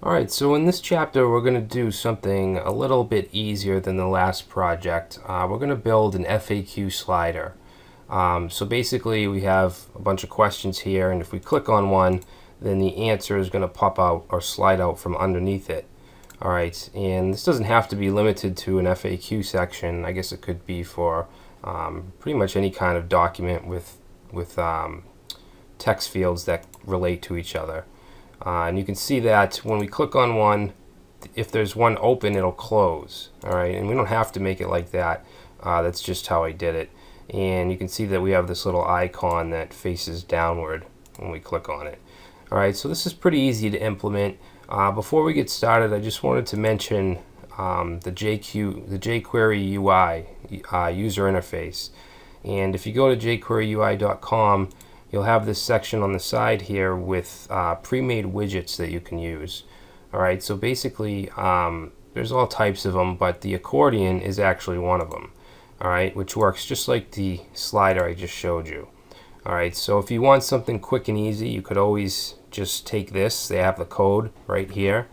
Alright, so in this chapter we're going to do something a little bit easier than the last project. We're going to build an FAQ slider. So basically we have a bunch of questions here, and if we click on one, then the answer is going to pop out or slide out from underneath it. Alright, and this doesn't have to be limited to an FAQ section. I guess it could be for pretty much any kind of document with text fields that relate to each other. And you can see that when we click on one, if there's one open, it'll close. Alright, and we don't have to make it like that. That's just how I did it. And you can see that we have this little icon that faces downward when we click on it. Alright, so this is pretty easy to implement. Before we get started, I just wanted to mention the jQuery UI user interface. And if you go to jQueryui.com, you'll have this section on the side here with pre-made widgets that you can use. Alright, so basically there's all types of them, but the accordion is actually one of them. Alright, which works just like the slider I just showed you. Alright, so if you want something quick and easy, you could always just take this. They have the code right here.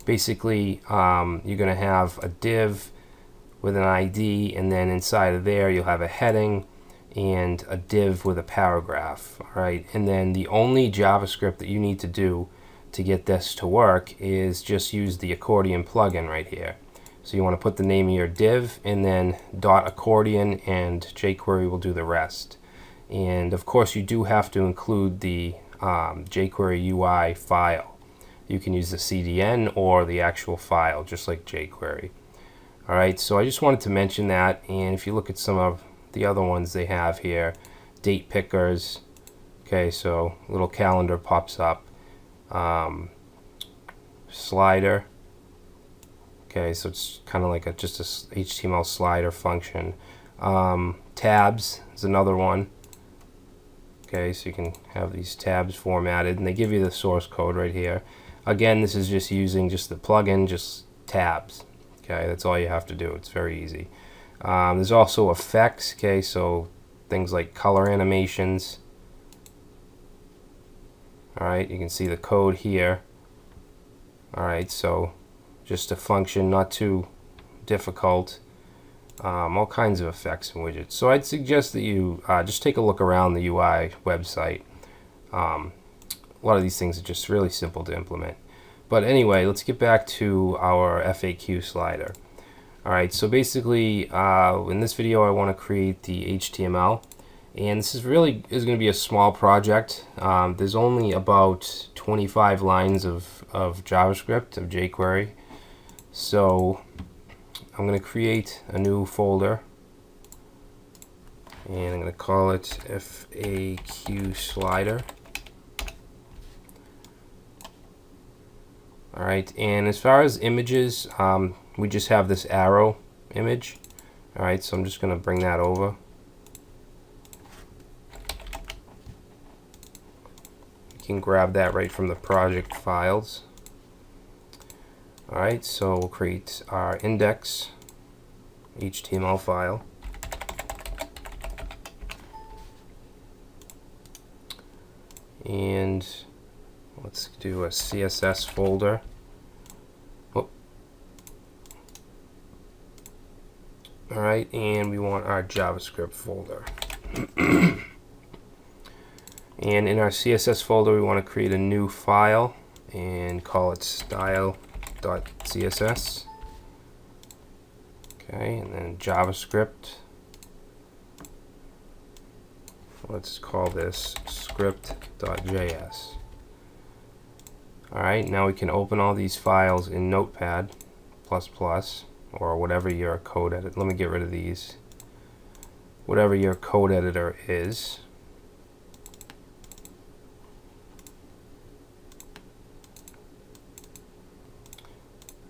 Basically, you're going to have a div with an ID, and then inside of there you'll have a heading and a div with a paragraph. Alright, and then the only JavaScript that you need to do to get this to work is just use the accordion plugin right here. So you want to put the name of your div and then .accordion, and jQuery will do the rest. And of course you do have to include the jQuery UI file. You can use the CDN or the actual file, just like jQuery. Alright, so I just wanted to mention that, and if you look at some of the other ones they have here, date pickers, okay, so a little calendar pops up, slider, okay, so it's kind of like just a HTML slider function. Tabs is another one. Okay, so you can have these tabs formatted, and they give you the source code right here. Again, this is just using just the plugin, just tabs. Okay, that's all you have to do. It's very easy. There's also effects. Okay, so things like color animations. Alright, you can see the code here. Alright, so just a function, not too difficult. All kinds of effects and widgets. So I'd suggest that you just take a look around the UI website. A lot of these things are just really simple to implement. But anyway, let's get back to our FAQ slider. Alright, so basically in this video I want to create the HTML, and this is going to be a small project. There's only about 25 lines of JavaScript, of jQuery. So I'm going to create a new folder, and I'm going to call it FAQ slider. Alright, and as far as images, we just have this arrow image. Alright, so I'm just going to bring that over. You can grab that right from the project files. Alright, so we'll create our index HTML file. And let's do a CSS folder. Oh. Alright, and we want our JavaScript folder. And in our CSS folder we want to create a new file and call it style.css. Okay, and then JavaScript. Let's call this script.js. Alright, now we can open all these files in Notepad++ or whatever your code editor. Let me get rid of these. Whatever your code editor is.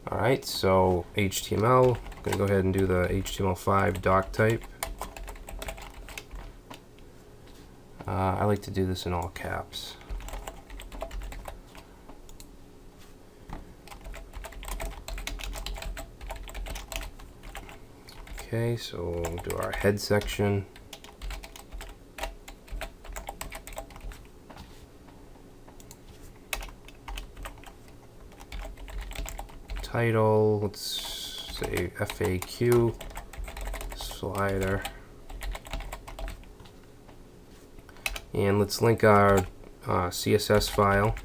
Alright, so HTML, I'm going to go ahead and do the HTML5 doc type. I like to do this in all caps. Okay, so we'll do our head section. title, let's say FAQ slider. And let's link our CSS file.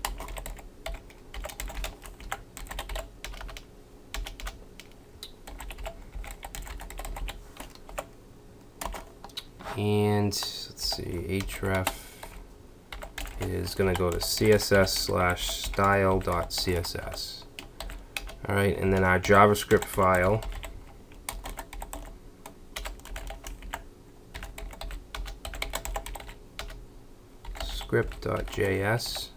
And let's see, href is going to go to css/style.css. All right, and then our JavaScript file. Script.js.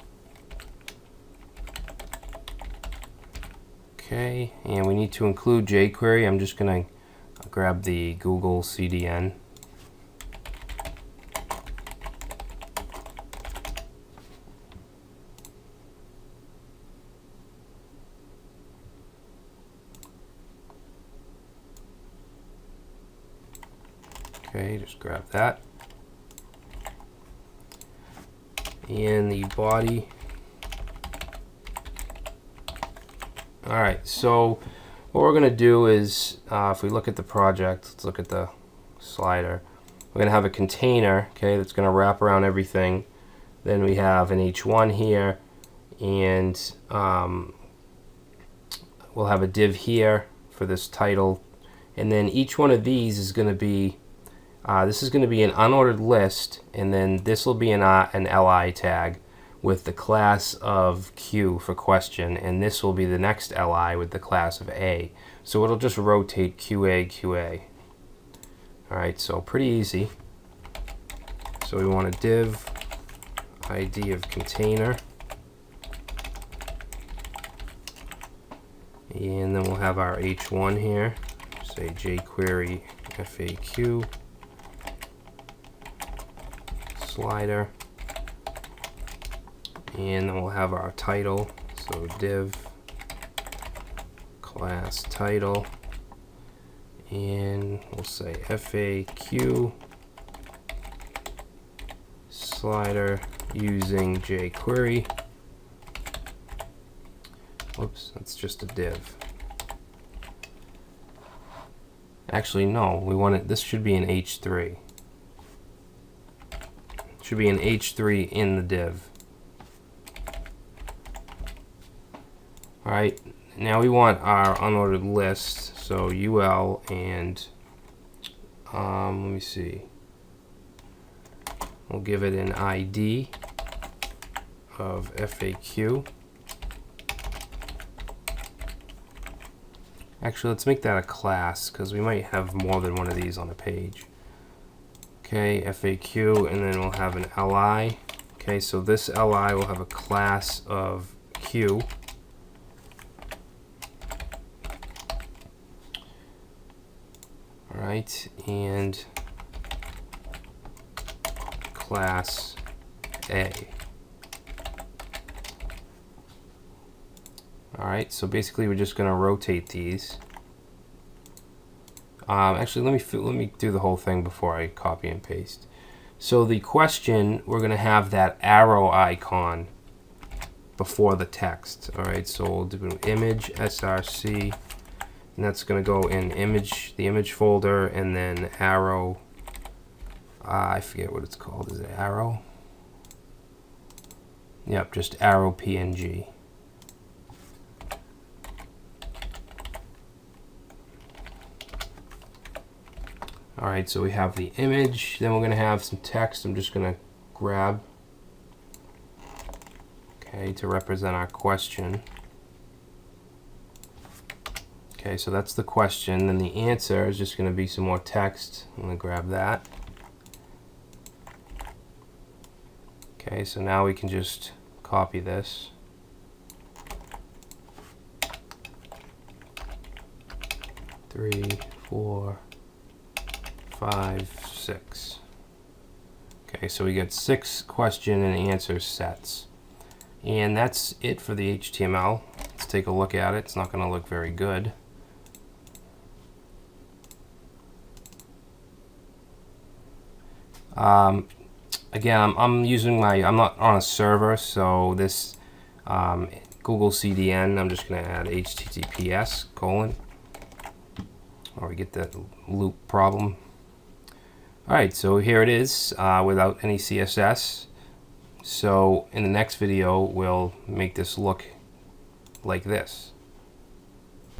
Okay, and we need to include jQuery. I'm just going to grab the Google CDN. Okay, just grab that. And the body. Alright, so what we're going to do is, if we look at the project, let's look at the slider. We're going to have a container, okay, that's going to wrap around everything. Then we have an H1 here, and we'll have a div here for this title. And then each one of these is going to be this is going to be an unordered list, and then this will be an li tag with the class of Q for question, and this will be the next li with the class of A. So it'll just rotate QA, QA. Alright, so pretty easy. So we want a div ID of container, and then we'll have our H1 here, say jQuery FAQ slider, and then we'll have our title, so div class title, and we'll say FAQ slider using jQuery. Whoops, that's just a div. Actually, no, we want it, this should be an H3. Should be an H3 in the div. Alright, now we want our unordered list, so UL and let me see. We'll give it an ID of FAQ. Actually, let's make that a class, because we might have more than one of these on a page. Okay, FAQ, and then we'll have an li. Okay, so this li will have a class of Q. Alright, and class A. Alright, so basically we're just going to rotate these. Actually, let me do the whole thing before I copy and paste. So the question, we're going to have that arrow icon before the text. Alright, so we'll do image src, and that's going to go in the image folder, and then arrow, I forget what it's called. Is it arrow? Yep, just arrow PNG. Alright, so we have the image, then we're going to have some text. I'm just going to grab, okay, to represent our question. Okay, so that's the question. Then the answer is just going to be some more text. I'm going to grab that. Okay, so now we can just copy this. Three, 4, 5, 6. Okay, so we get 6 question and answer sets. And that's it for the HTML. Let's take a look at it. It's not going to look very good. Again, I'm using I'm not on a server, so this Google CDN, I'm just going to add HTTPS : or we get the loop problem. Alright, so here it is without any CSS. So in the next video we'll make this look like this.